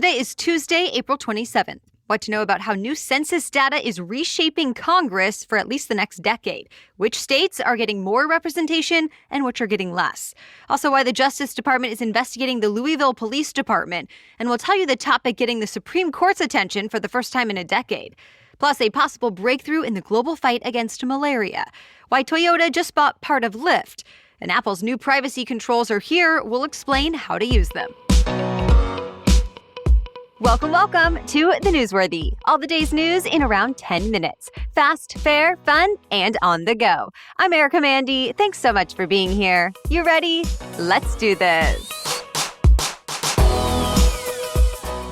Today is Tuesday, April 27th. What to know about how new census data is reshaping Congress for at least the next decade, which states are getting more representation and which are getting less. Also, why the Justice Department is investigating the Louisville Police Department, and we'll tell you the topic getting the Supreme Court's attention for the first time in a decade. Plus, a possible breakthrough in the global fight against malaria. Why Toyota just bought part of Lyft. And Apple's new privacy controls are here. We'll explain how to use them. Welcome to The Newsworthy. All the day's news in around 10 minutes. Fast, fair, fun, and on the go. I'm Erica Mandy. Thanks so much for being here. You ready? Let's do this.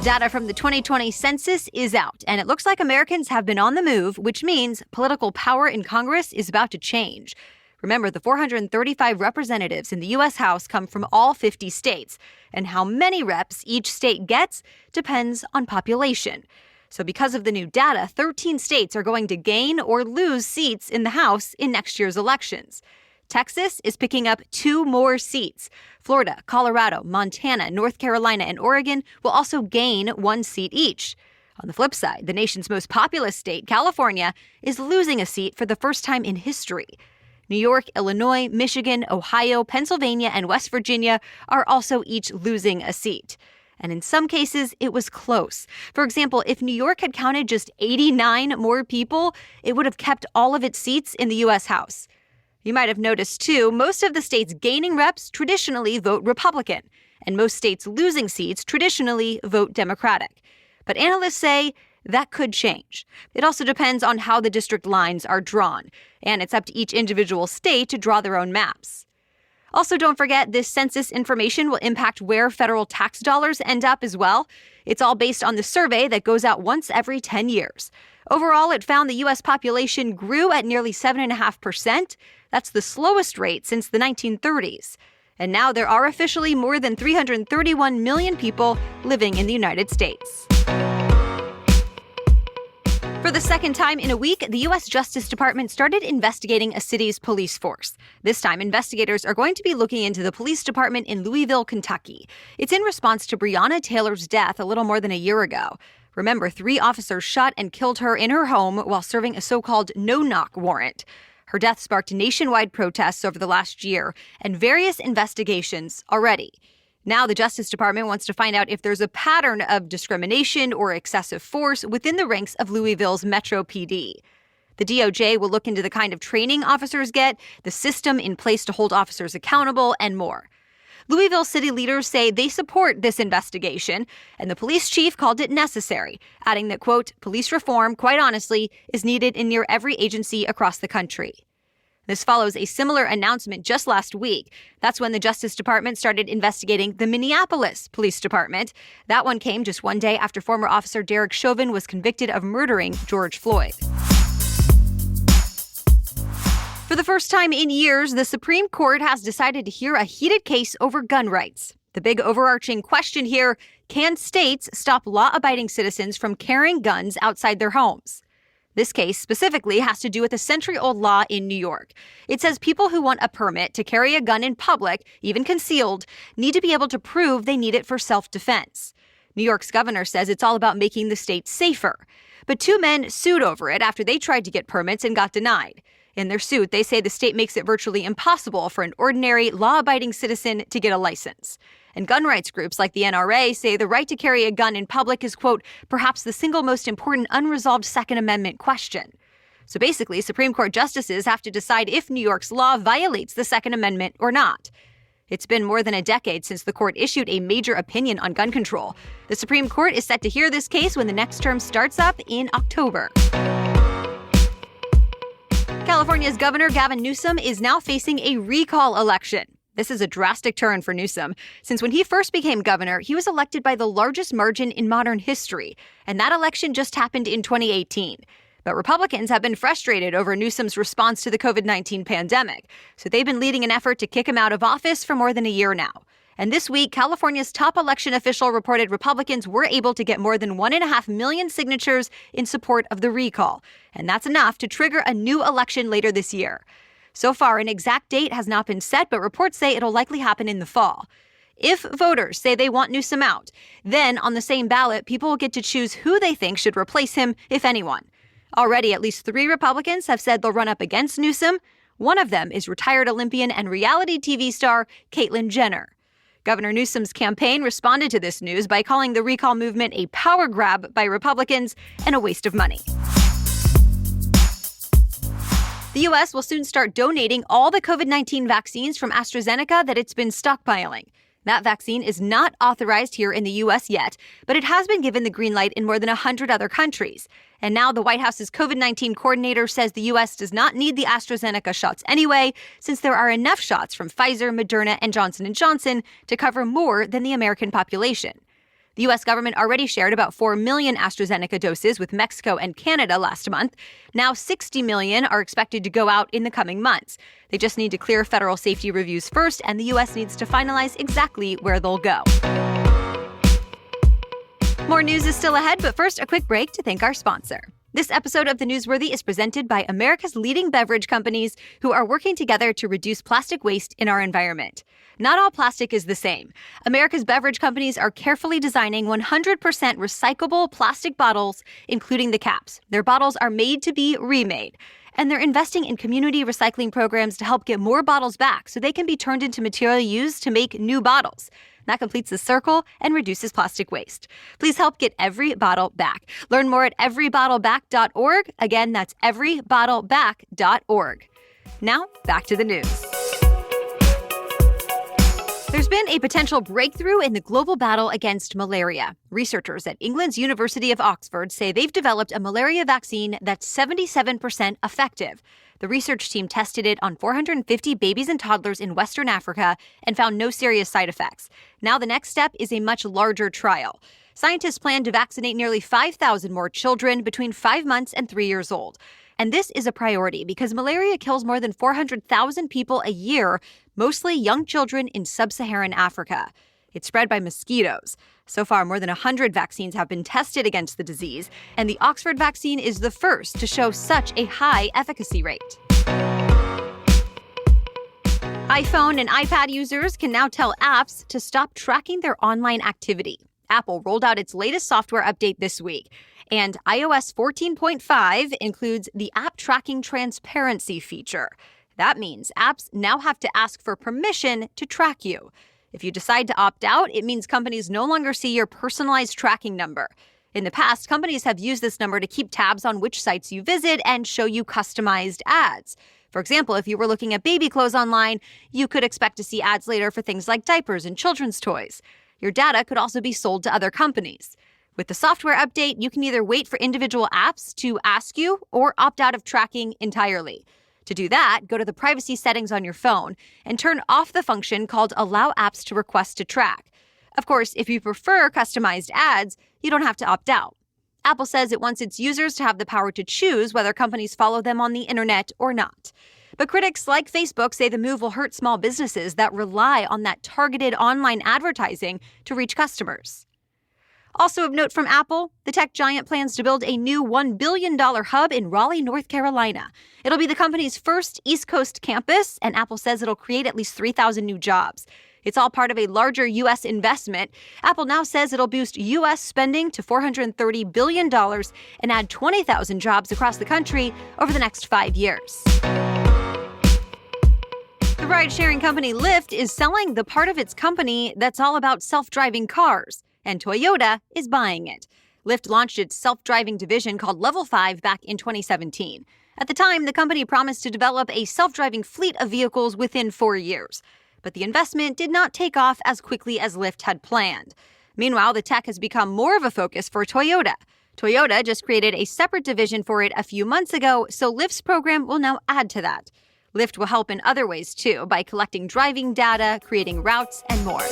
Data from the 2020 census is out, and it looks like Americans have been on the move, which means political power in Congress is about to change. Remember, the 435 representatives in the U.S. House come from all 50 states, and how many reps each state gets depends on population. So because of the new data, 13 states are going to gain or lose seats in the House in next year's elections. Texas is picking up 2 more seats. Florida, Colorado, Montana, North Carolina, and Oregon will also gain 1 seat each. On the flip side, the nation's most populous state, California, is losing a seat for the first time in history. New York, Illinois, Michigan, Ohio, Pennsylvania, and West Virginia are also each losing a seat. And in some cases, it was close. For example, if New York had counted just 89 more people, it would have kept all of its seats in the U.S. House. You might have noticed, too, most of the states gaining reps traditionally vote Republican, and most states losing seats traditionally vote Democratic. But analysts say that could change. It also depends on how the district lines are drawn, and it's up to each individual state to draw their own maps. Also, don't forget, this census information will impact where federal tax dollars end up as well. It's all based on the survey that goes out once every 10 years. Overall, it found the U.S. population grew at nearly 7.5%. That's the slowest rate since the 1930s. And now there are officially more than 331 million people living in the United States. For the second time in a week, the U.S. Justice Department started investigating a city's police force. This time, investigators are going to be looking into the police department in Louisville, Kentucky. It's in response to Breonna Taylor's death a little more than a year ago. Remember, 3 officers shot and killed her in her home while serving a so-called no-knock warrant. Her death sparked nationwide protests over the last year and various investigations already. Now the Justice Department wants to find out if there's a pattern of discrimination or excessive force within the ranks of Louisville's Metro PD. The DOJ will look into the kind of training officers get, the system in place to hold officers accountable, and more. Louisville city leaders say they support this investigation, and the police chief called it necessary, adding that, quote, police reform, quite honestly, is needed in near every agency across the country. This follows a similar announcement just last week. That's when the Justice Department started investigating the Minneapolis Police Department. That one came just one day after former officer Derek Chauvin was convicted of murdering George Floyd. For the first time in years, the Supreme Court has decided to hear a heated case over gun rights. The big overarching question here, can states stop law-abiding citizens from carrying guns outside their homes? This case specifically has to do with a century-old law in New York. It says people who want a permit to carry a gun in public, even concealed, need to be able to prove they need it for self-defense. New York's governor says it's all about making the state safer. But 2 men sued over it after they tried to get permits and got denied. In their suit, they say the state makes it virtually impossible for an ordinary, law-abiding citizen to get a license. And gun rights groups like the NRA say the right to carry a gun in public is, quote, perhaps the single most important unresolved Second Amendment question. So basically, Supreme Court justices have to decide if New York's law violates the Second Amendment or not. It's been more than a decade since the court issued a major opinion on gun control. The Supreme Court is set to hear this case when the next term starts up in October. California's Governor Gavin Newsom is now facing a recall election. This is a drastic turn for Newsom, since when he first became governor, he was elected by the largest margin in modern history, and that election just happened in 2018. But Republicans have been frustrated over Newsom's response to the COVID-19 pandemic, so they've been leading an effort to kick him out of office for more than a year now. And this week, California's top election official reported Republicans were able to get more than 1.5 million signatures in support of the recall, and that's enough to trigger a new election later this year. So far, an exact date has not been set, but reports say it'll likely happen in the fall. If voters say they want Newsom out, then on the same ballot, people will get to choose who they think should replace him, if anyone. Already, at least 3 Republicans have said they'll run up against Newsom. One of them is retired Olympian and reality TV star Caitlyn Jenner. Governor Newsom's campaign responded to this news by calling the recall movement a power grab by Republicans and a waste of money. The U.S. will soon start donating all the COVID-19 vaccines from AstraZeneca that it's been stockpiling. That vaccine is not authorized here in the U.S. yet, but it has been given the green light in more than 100 other countries. And now the White House's COVID-19 coordinator says the U.S. does not need the AstraZeneca shots anyway, since there are enough shots from Pfizer, Moderna, and Johnson & Johnson to cover more than the American population. The U.S. government already shared about 4 million AstraZeneca doses with Mexico and Canada last month. Now 60 million are expected to go out in the coming months. They just need to clear federal safety reviews first, and the U.S. needs to finalize exactly where they'll go. More news is still ahead, but first, a quick break to thank our sponsor. This episode of The Newsworthy is presented by America's leading beverage companies who are working together to reduce plastic waste in our environment. Not all plastic is the same. America's beverage companies are carefully designing 100% recyclable plastic bottles, including the caps. Their bottles are made to be remade. And they're investing in community recycling programs to help get more bottles back so they can be turned into material used to make new bottles. That completes the circle and reduces plastic waste. Please help get every bottle back. Learn more at everybottleback.org. Again, that's everybottleback.org. Now, back to the news. There's been a potential breakthrough in the global battle against malaria. Researchers at England's University of Oxford say they've developed a malaria vaccine that's 77% effective. The research team tested it on 450 babies and toddlers in Western Africa and found no serious side effects. Now the next step is a much larger trial. Scientists plan to vaccinate nearly 5,000 more children between 5 months and 3 years old. And this is a priority because malaria kills more than 400,000 people a year, mostly young children in sub-Saharan Africa. It's spread by mosquitoes. So far, more than 100 vaccines have been tested against the disease, and the Oxford vaccine is the first to show such a high efficacy rate. iPhone and iPad users can now tell apps to stop tracking their online activity. Apple rolled out its latest software update this week, and iOS 14.5 includes the app tracking transparency feature. That means apps now have to ask for permission to track you. If you decide to opt out, it means companies no longer see your personalized tracking number. In the past, companies have used this number to keep tabs on which sites you visit and show you customized ads. For example, if you were looking at baby clothes online, you could expect to see ads later for things like diapers and children's toys. Your data could also be sold to other companies. With the software update, you can either wait for individual apps to ask you or opt out of tracking entirely. To do that, go to the privacy settings on your phone and turn off the function called Allow Apps to Request to Track. Of course, if you prefer customized ads, you don't have to opt out. Apple says it wants its users to have the power to choose whether companies follow them on the internet or not. But critics like Facebook say the move will hurt small businesses that rely on that targeted online advertising to reach customers. Also of note from Apple, the tech giant plans to build a new $1 billion hub in Raleigh, North Carolina. It'll be the company's first East Coast campus, and Apple says it'll create at least 3,000 new jobs. It's all part of a larger U.S. investment. Apple now says it'll boost U.S. spending to $430 billion and add 20,000 jobs across the country over the next 5 years. The ride-sharing company Lyft is selling the part of its company that's all about self-driving cars, and Toyota is buying it. Lyft launched its self-driving division called Level 5 back in 2017. At the time, the company promised to develop a self-driving fleet of vehicles within 4 years. But the investment did not take off as quickly as Lyft had planned. Meanwhile, the tech has become more of a focus for Toyota. Toyota just created a separate division for it a few months ago, so Lyft's program will now add to that. Lyft will help in other ways, too, by collecting driving data, creating routes, and more.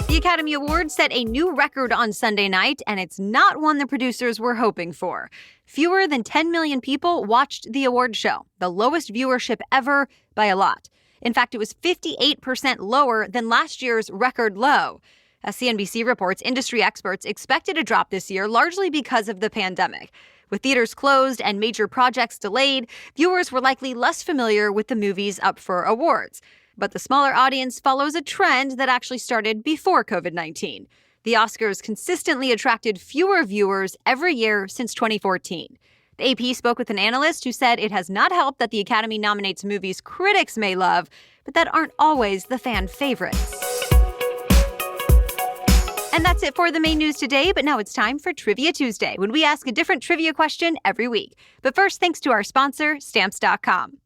The Academy Awards set a new record on Sunday night, and it's not one the producers were hoping for. Fewer than 10 million people watched the award show, the lowest viewership ever by a lot. In fact, it was 58% lower than last year's record low. As CNBC reports, industry experts expected a drop this year largely because of the pandemic. With theaters closed and major projects delayed, viewers were likely less familiar with the movies up for awards. But the smaller audience follows a trend that actually started before COVID-19. The Oscars consistently attracted fewer viewers every year since 2014. The AP spoke with an analyst who said it has not helped that the Academy nominates movies critics may love, but that aren't always the fan favorites. And that's it for the main news today, but now it's time for Trivia Tuesday, when we ask a different trivia question every week. But first, thanks to our sponsor, Stamps.com.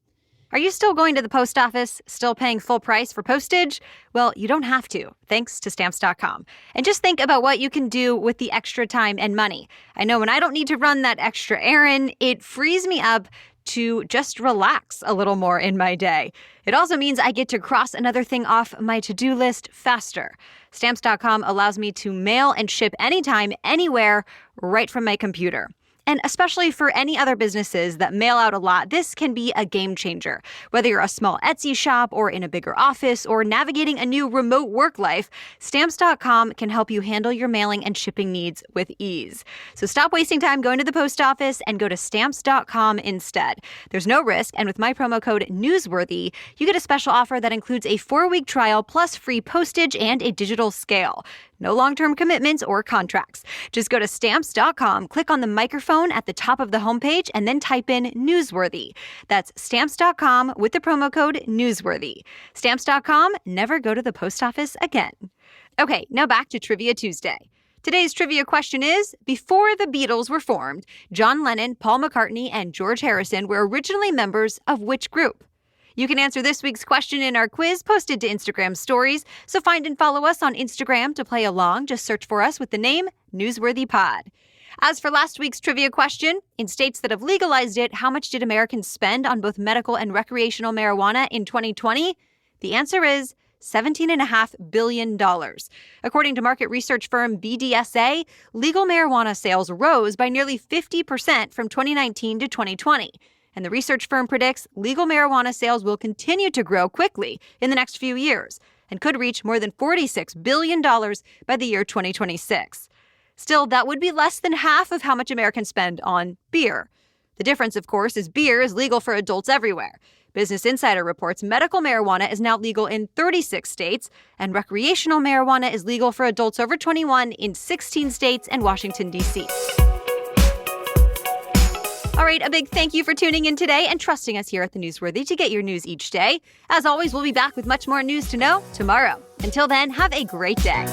Are you still going to the post office, still paying full price for postage? Well, you don't have to, thanks to Stamps.com. And just think about what you can do with the extra time and money. I know when I don't need to run that extra errand, it frees me up to just relax a little more in my day. It also means I get to cross another thing off my to-do list faster. Stamps.com allows me to mail and ship anytime, anywhere, right from my computer. And especially for any other businesses that mail out a lot, this can be a game changer. Whether you're a small Etsy shop or in a bigger office or navigating a new remote work life, Stamps.com can help you handle your mailing and shipping needs with ease. So stop wasting time going to the post office and go to Stamps.com instead. There's no risk, and with my promo code NEWSWORTHY, you get a special offer that includes a 4-week trial plus free postage and a digital scale. No long-term commitments or contracts. Just go to Stamps.com, click on the microphone at the top of the homepage, and then type in Newsworthy. That's Stamps.com with the promo code Newsworthy. Stamps.com, never go to the post office again. Okay, now back to Trivia Tuesday. Today's trivia question is, before the Beatles were formed, John Lennon, Paul McCartney, and George Harrison were originally members of which group? You can answer this week's question in our quiz posted to Instagram stories, so find and follow us on Instagram to play along. Just search for us with the name Newsworthy Pod. As for last week's trivia question, in states that have legalized it, how much did Americans spend on both medical and recreational marijuana in 2020? The answer is $17.5 billion. According to market research firm BDSA, legal marijuana sales rose by nearly 50% from 2019 to 2020. And the research firm predicts legal marijuana sales will continue to grow quickly in the next few years and could reach more than $46 billion by the year 2026. Still, that would be less than half of how much Americans spend on beer. The difference, of course, is beer is legal for adults everywhere. Business Insider reports medical marijuana is now legal in 36 states, and recreational marijuana is legal for adults over 21 in 16 states and Washington, D.C. All right, a big thank you for tuning in today and trusting us here at The Newsworthy to get your news each day. As always, we'll be back with much more news to know tomorrow. Until then, have a great day.